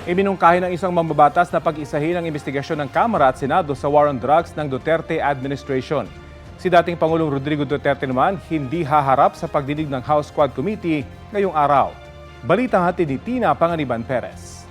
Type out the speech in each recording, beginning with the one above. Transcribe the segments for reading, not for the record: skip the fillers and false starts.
Ibinungkahi ng isang mambabatas na pag-isahin ang investigasyon ng Kamara at Senado sa war on drugs ng Duterte administration. Si dating Pangulong Rodrigo Duterte naman hindi haharap sa pagdinig ng House Quad Committee ngayong araw. Balitang hatid ni Tina Panganiban Perez.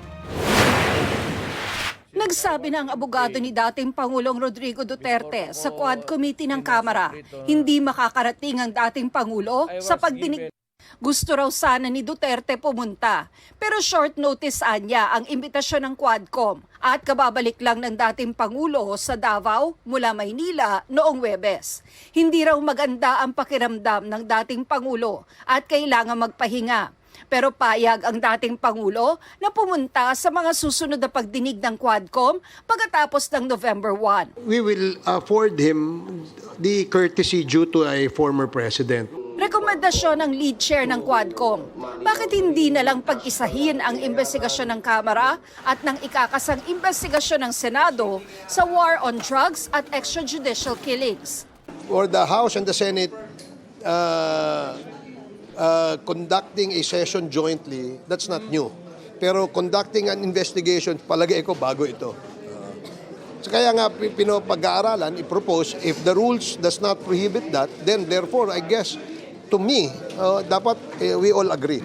Nagsabi ng abogado ni dating Pangulong Rodrigo Duterte sa Quad Committee ng Kamara, hindi makakarating ang dating Pangulo sa pagdinig. Gusto raw sana ni Duterte pumunta, pero short notice anya ang imbitasyon ng Quadcom at kababalik lang ng dating Pangulo sa Davao mula Maynila noong Huwebes. Hindi raw maganda ang pakiramdam ng dating Pangulo at kailangan magpahinga. Pero payag ang dating Pangulo na pumunta sa mga susunod na pagdinig ng Quadcom pagkatapos ng November 1. We will afford him the courtesy due to a former president. Rekomendasyon ng lead chair ng Quadcom. Bakit hindi na lang pag-isahin ang investigasyon ng Kamara at ng ikakasang investigasyon ng Senado sa war on drugs at extrajudicial killings? For the House and the Senate conducting a session jointly, that's not new. Pero conducting an investigation, palagay ko bago ito. So kaya nga pinapag-aaralan, i-propose, if the rules does not prohibit that, then therefore, I guess, to me, dapat we all agree.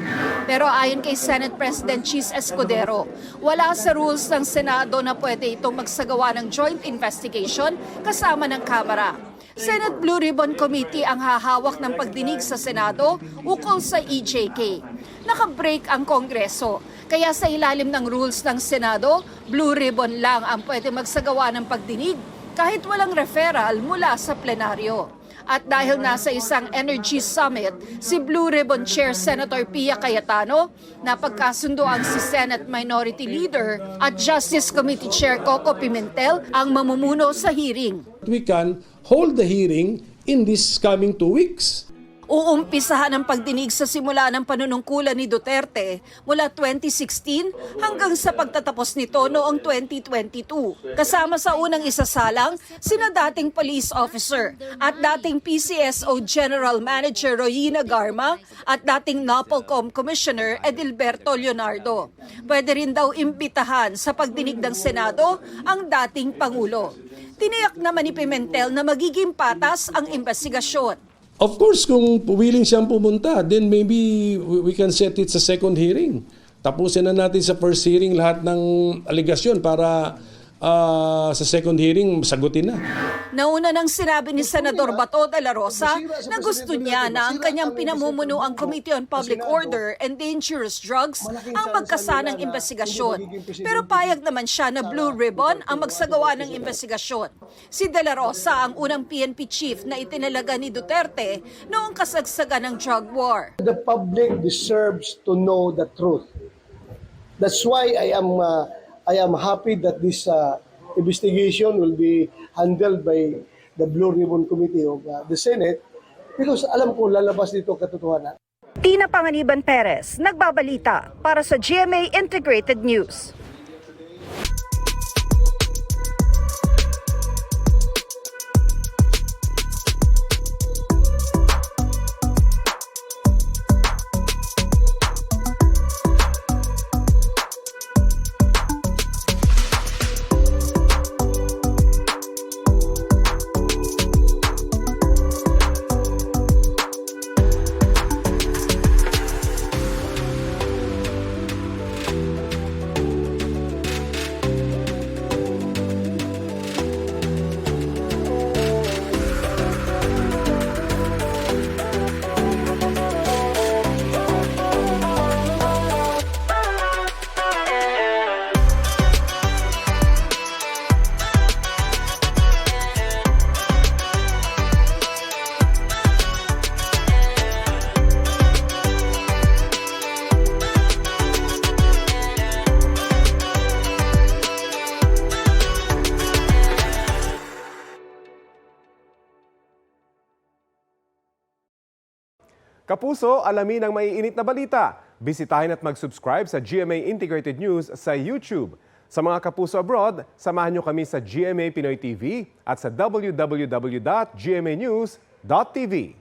Pero ayon kay Senate President Chis Escudero, wala sa rules ng Senado na pwede itong magsagawa ng joint investigation kasama ng Kamara. Senate Blue Ribbon Committee ang hahawak ng pagdinig sa Senado ukol sa EJK. Naka-break ang Kongreso, kaya sa ilalim ng rules ng Senado, Blue Ribbon lang ang pwede magsagawa ng pagdinig kahit walang referral mula sa plenaryo. At dahil nasa isang energy summit, si Blue Ribbon Chair Senator Pia Cayetano, napagkasundo ang si Senate Minority Leader at Justice Committee Chair Coco Pimentel ang mamumuno sa hearing. We can hold the hearing in this coming 2 weeks. Uumpisahan ang pagdinig sa simula ng panunungkulan ni Duterte mula 2016 hanggang sa pagtatapos nito noong 2022. Kasama sa unang isasalang, sina dating police officer at dating PCSO General Manager Royina Garma at dating NAPOLCOM Commissioner Edilberto Leonardo. Pwede rin daw imbitahan sa pagdinig ng Senado ang dating Pangulo. Tiniyak naman ni Pimentel na magiging patas ang investigasyon. Of course, kung willing siyang pumunta, then maybe we can set it sa second hearing. Tapusin na natin sa first hearing lahat ng aligasyon para sa second hearing sagutin na. Nauna nang sinabi ni Senador Bato de la Rosa na gusto niya na ang kanyang pinamumuno ang Committee on Public Order and Dangerous Drugs ang magkasanang investigasyon. Pero payag naman siya na Blue Ribbon ang magsagawa ng investigasyon. Si de la Rosa ang unang PNP chief na itinalaga ni Duterte noong kasagsagan ng drug war. The public deserves to know the truth. That's why I am happy that this investigation will be handled by the Blue Ribbon Committee of the Senate because alam ko lalabas dito katotohanan. Tina Panganiban Perez, nagbabalita para sa GMA Integrated News. Kapuso, alamin ang maiinit na balita. Bisitahin at mag-subscribe sa GMA Integrated News sa YouTube. Sa mga kapuso abroad, samahan nyo kami sa GMA Pinoy TV at sa www.gmanews.tv.